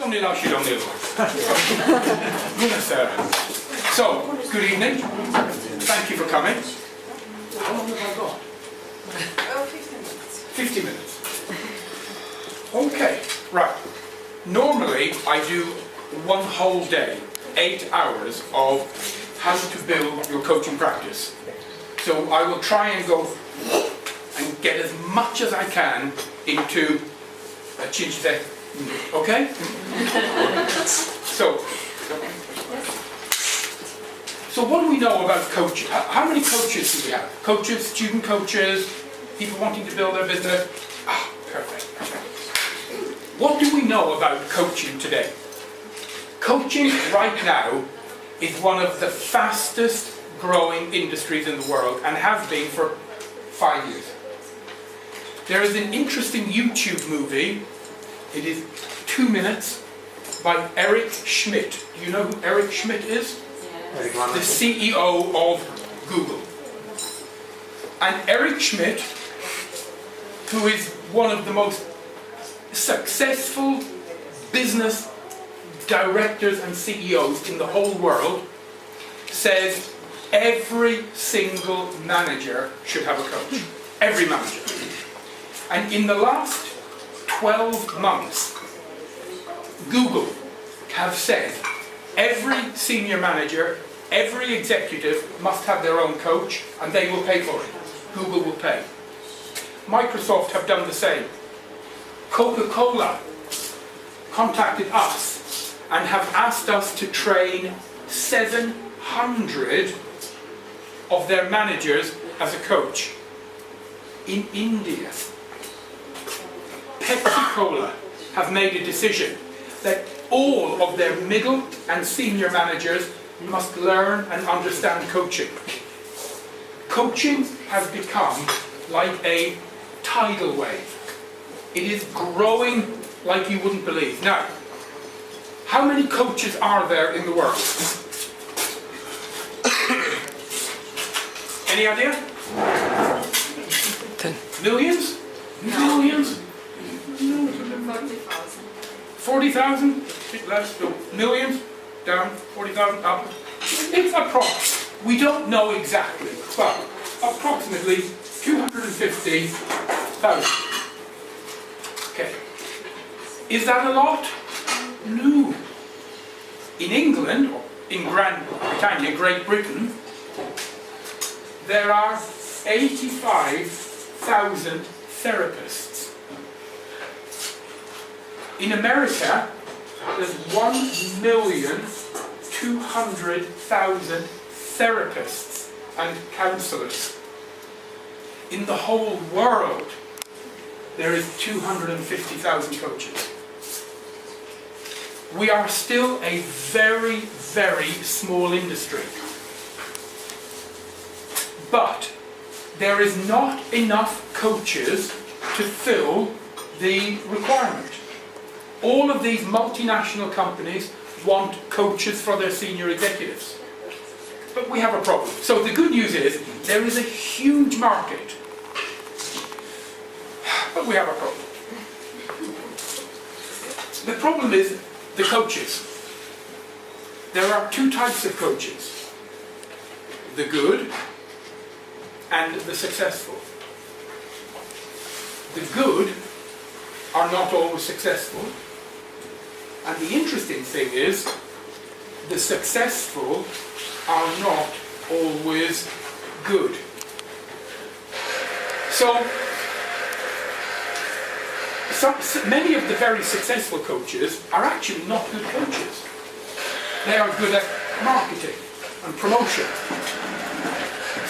only allows you on the other one. So, good evening. Thank you for coming. How long have I got? 50 minutes. 50 minutes. Okay, right. Normally I do one whole day, 8 hours of how to build your coaching practice. So I will try and go and get as much as I can into a chinchite. Okay? So what do we know about coaching? How many coaches do we have? Coaches, student coaches, people wanting to build their business? Ah, perfect. What do we know about coaching today? Coaching right now is one of the fastest growing industries in the world and has been for 5 years. There is an interesting YouTube movie. It is 2 minutes by Eric Schmidt. Do you know who Eric Schmidt is? Yes. The CEO of Google. And Eric Schmidt, who is one of the most successful business directors and CEOs in the whole world, says every single manager should have a coach. Every manager. And in the last 12 months, Google have said every senior manager, every executive must have their own coach, and they will pay for it. Google will pay. Microsoft have done the same. Coca-Cola contacted us and have asked us to train 700 of their managers as a coach. In India, Pepsi-Cola have made a decision that all of their middle and senior managers must learn and understand coaching. Coaching has become like a tidal wave. It is growing like you wouldn't believe. Now, how many coaches are there in the world? Any idea? 10. Millions? Millions? 40,000. 40,000? Bit less, no. Millions? Down? 40,000? Up? It's approx. We don't know exactly, but approximately 250,000. Okay. Is that a lot? No. In England, or in Grand Britannia, Great Britain, there are 85,000 therapists. In America, there's 1,200,000 therapists and counsellors. In the whole world, there is 250,000 coaches. We are still a very, very small industry. But there is not enough coaches to fill the requirement. All of these multinational companies want coaches for their senior executives. But we have a problem. So the good news is there is a huge market. But we have a problem. The problem is the coaches. There are two types of coaches. The good and the successful. The good are not always successful. And the interesting thing is, the successful are not always good. So many of the very successful coaches are actually not good coaches. They are good at marketing and promotion.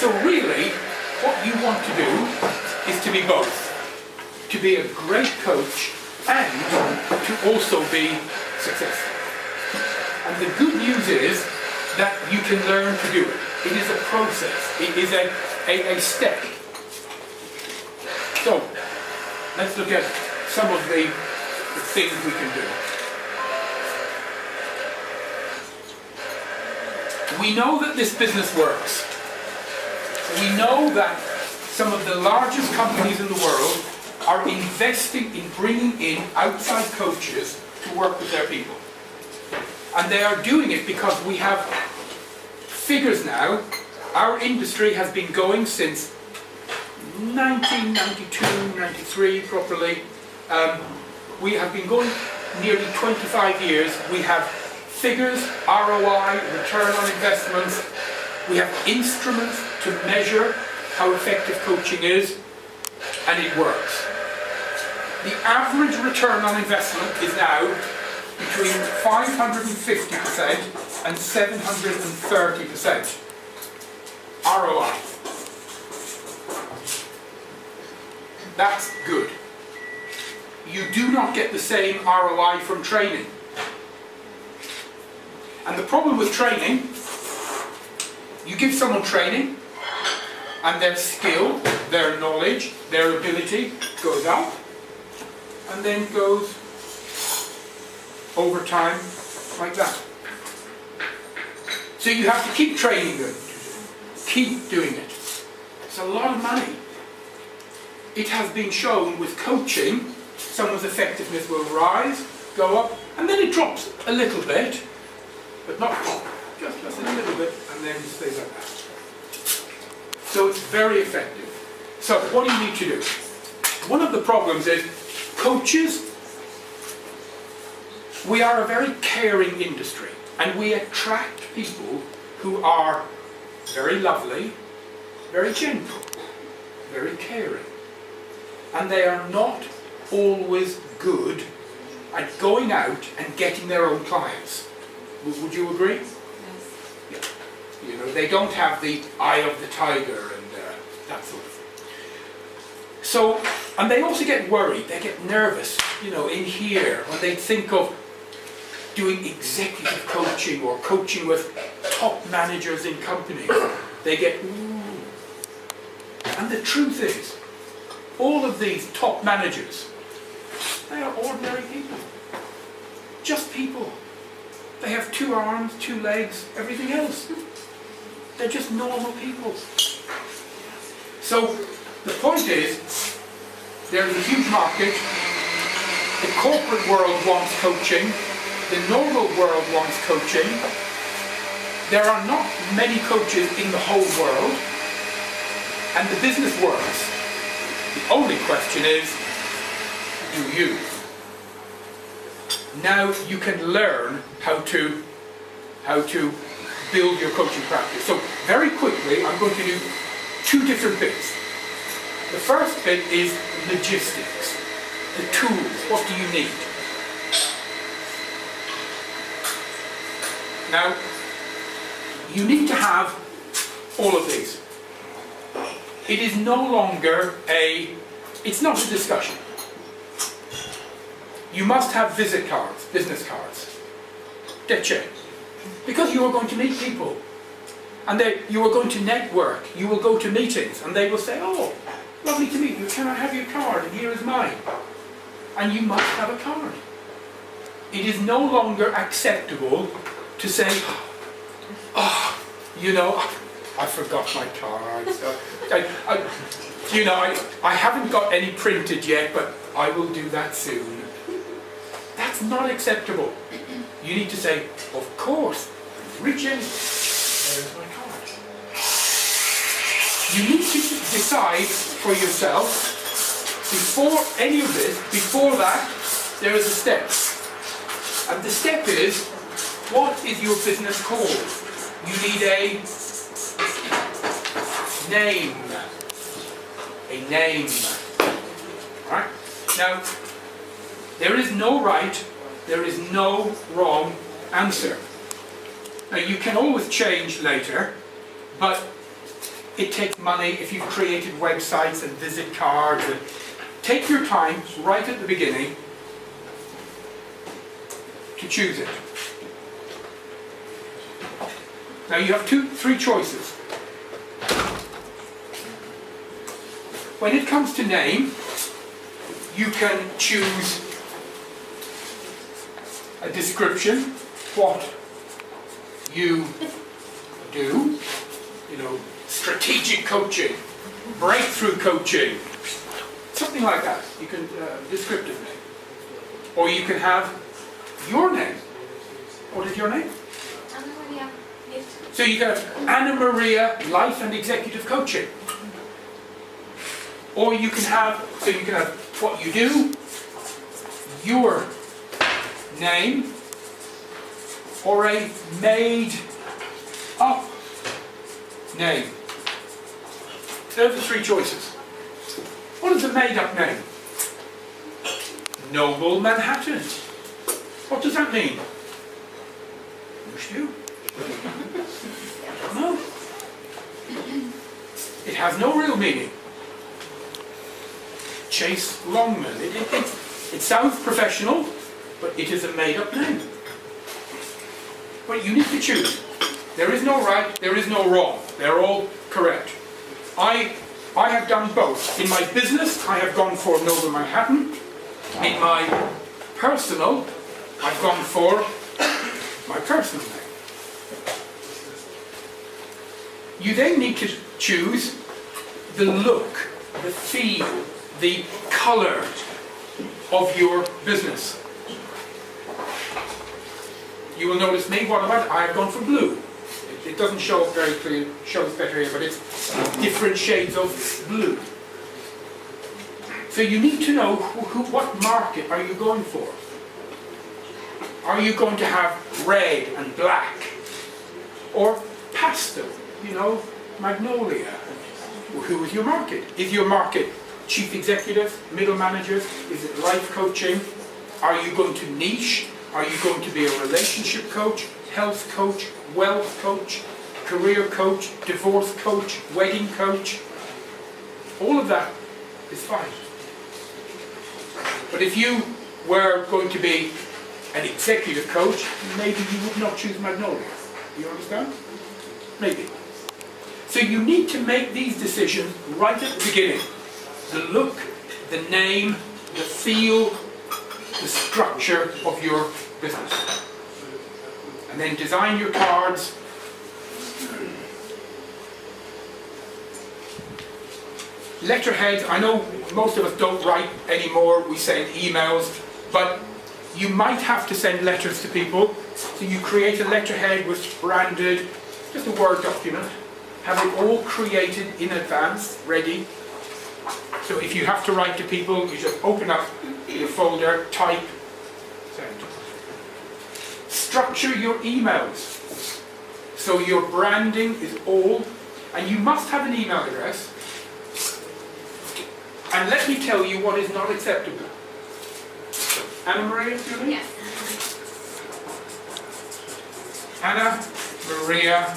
So really, what you want to do is to be both. To be a great coach and to also be successful. And the good news is that you can learn to do it. It is a process. It is a step. So, let's look at some of the things we can do. We know that this business works. We know that some of the largest companies in the world are investing in bringing in outside coaches to work with their people. And they are doing it because we have figures now. Our industry has been going since 1992, 93 properly. We have been going nearly 25 years. We have figures, ROI, return on investments. We have instruments to measure how effective coaching is, and it works. The average return on investment is now between 550% and 730% ROI. That's good. You do not get the same ROI from training. And the problem with training, you give someone training and their skill, their knowledge, their ability goes up and then goes over time like that. So you have to keep training them, keep doing it. It's a lot of money. It has been shown with coaching, someone's effectiveness will rise, go up, and then it drops a little bit, but not just a little bit, and then stays like that. So it's very effective. So what do you need to do? One of the problems is coaches, we are a very caring industry, and we attract people who are very lovely, very gentle, very caring. And they are not always good at going out and getting their own clients. Would you agree? Yes. Yeah. You know, they don't have the eye of the tiger and that sort of thing. So, and they also get worried, they get nervous, you know, in here when they think of doing executive coaching or coaching with top managers in companies. They get, ooh. And the truth is, all of these top managers, they are ordinary people. Just people. They have 2 arms, 2 legs, everything else. They're just normal people. So the point is, there's a huge market. The corporate world wants coaching. The normal world wants coaching. There are not many coaches in the whole world. And the business works. The only question is, do you? Now you can learn how to build your coaching practice. So very quickly, I'm going to do 2 different bits. The first bit is logistics, the tools. What do you need? Now, you need to have all of these. It is no longer it's not a discussion. You must have visit cards, business cards. Deche. Because you are going to meet people. And you are going to network. You will go to meetings and they will say, oh, lovely to meet you. Can I have your card? And here is mine. And you must have a card. It is no longer acceptable to say, oh, you know, I forgot my card. So I haven't got any printed yet, but I will do that soon. That's not acceptable. You need to say, of course, reach in, there's my card. You need to decide for yourself, before any of this, before that, there is a step. And the step is, what is your business called? You need a name. A name. Right? Now, there is no right, there is no wrong answer. Now, you can always change later, but it takes money if you've created websites and visit cards. And take your time right at the beginning to choose it. Now you have 3 choices. When it comes to name, you can choose a description, what you do, you know, strategic coaching, breakthrough coaching, something like that. You can descriptive name. Or you can have your name. What is your name? Anna Maria. Yes. So you got Anna Maria Life and Executive Coaching. Or you can have, so you can have what you do, your name, or a made up name. Those are the three choices. What is a made up name? Noble Manhattan. What does that mean? You? No. It has no real meaning. Chase Longman. It sounds professional, but it is a made-up name. But you need to choose. There is no right, there is no wrong. They're all correct. I have done both. In my business, I have gone for Noble Manhattan. In my personal, I've gone for my personal name. You then need to choose the look, the feel, the colour of your business. You will notice me, what about it? I have gone for blue. It doesn't show up very clearly, shows better here, but it's different shades of blue. So you need to know what market are you going for? Are you going to have red and black? Or pastel, you know, magnolia? Who is your market? Is your market chief executives, middle managers? Is it life coaching? Are you going to niche? Are you going to be a relationship coach, health coach, wealth coach, career coach, divorce coach, wedding coach? All of that is fine. But if you were going to be an executive coach, maybe you would not choose Magnolia. You understand? Maybe. So you need to make these decisions right at the beginning. The look, the name, the feel, the structure of your business. And then design your cards. Letterheads, I know most of us don't write anymore, we send emails, but you might have to send letters to people. So you create a letterhead with branded, just a Word document, have it all created in advance, ready. So if you have to write to people, you just open up your folder, type, send. Structure your emails. So your branding is all, and you must have an email address. And let me tell you what is not acceptable. Anna Maria, Julie? Yes. Anna Maria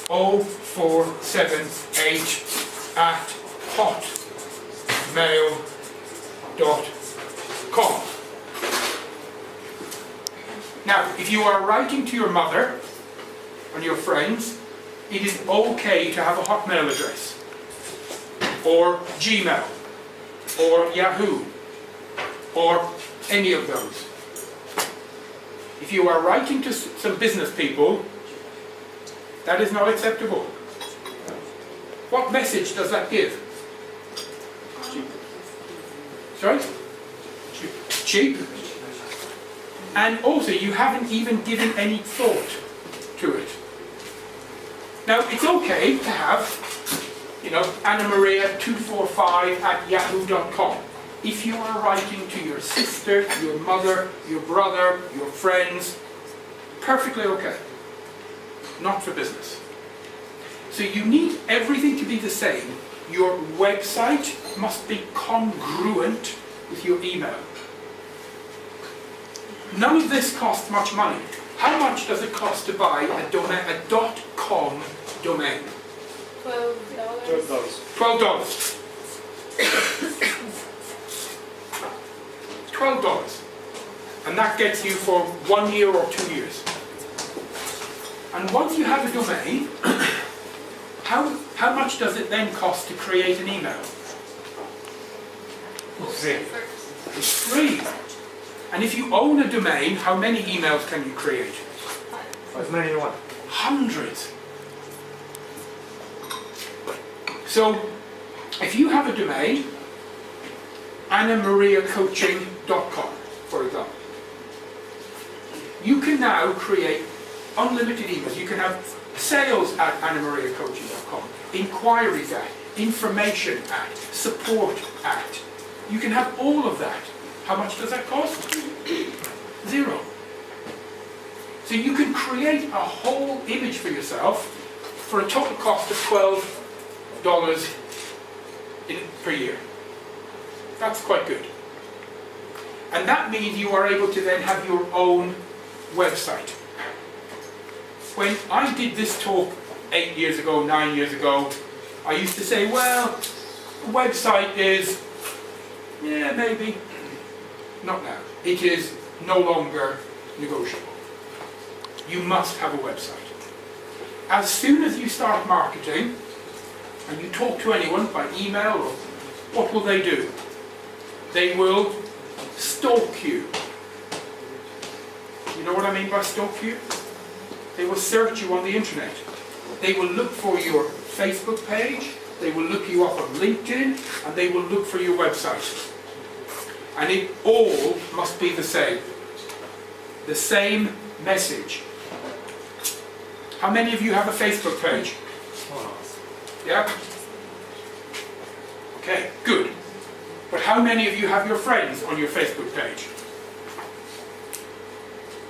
0478 at hotmail.com. Now, if you are writing to your mother and your friends, it is okay to have a Hotmail address, or Gmail, or Yahoo, or any of those. If you are writing to some business people, that is not acceptable. What message does that give? Sorry? Cheap. And also, you haven't even given any thought to it. Now, it's okay to have, Anna Maria 245 at yahoo.com. If you are writing to your sister, your mother, your brother, your friends, perfectly okay. Not for business. So you need everything to be the same. Your website must be congruent with your email. None of this costs much money. How much does it cost to buy a .com domain? $12. $12. $12. And that gets you for 1 year or 2 years. And once you have a domain, how much does it then cost to create an email? It's free. And if you own a domain, how many emails can you create? As many as you want. Hundreds. So, if you have a domain, AnnaMariaCoaching.com, for example, You can now create unlimited emails. You can have sales at annamariacoaching.com, inquiries at, information at, support at. You can have all of that. How much does that cost? 0. So you can create a whole image for yourself for a total cost of $12 per year. That's quite good. And that means you are able to then have your own website. When I did this talk 8 years ago, 9 years ago, I used to say, well, a website is, yeah, maybe. Not now. It is no longer negotiable. You must have a website. As soon as you start marketing, and you talk to anyone by email, or what will they do? They will stalk you. You know what I mean by stalk you? They will search you on the internet. They will look for your Facebook page, they will look you up on LinkedIn, and they will look for your website. And it all must be the same. The same message. How many of you have a Facebook page? Yeah? Okay, good. But how many of you have your friends on your Facebook page?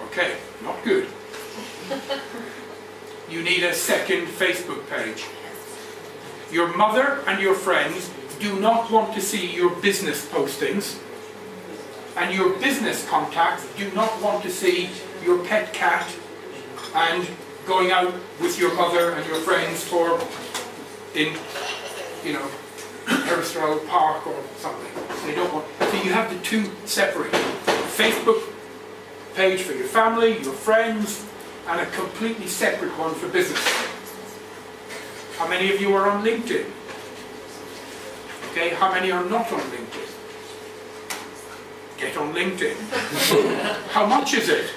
Okay, not good. You need a second Facebook page. Your mother and your friends do not want to see your business postings, and your business contacts do not want to see your pet cat and going out with your mother and your friends for in, you know, Aristotle Park or something. They don't want. So you have the two separate. Facebook page for your family, your friends, and a completely separate one for business. How many of you are on LinkedIn? Okay, how many are not on LinkedIn? Get on LinkedIn. How much is it?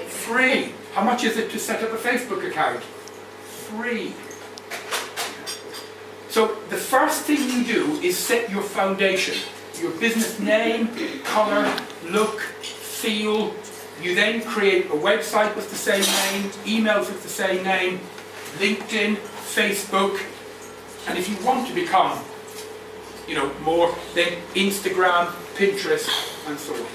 Free. How much is it to set up a Facebook account? Free. So the first thing you do is set your foundation. Your business name, colour, look, feel. You then create a website with the same name, emails with the same name, LinkedIn, Facebook, and if you want to become, you know, more, then Instagram, Pinterest, and so on.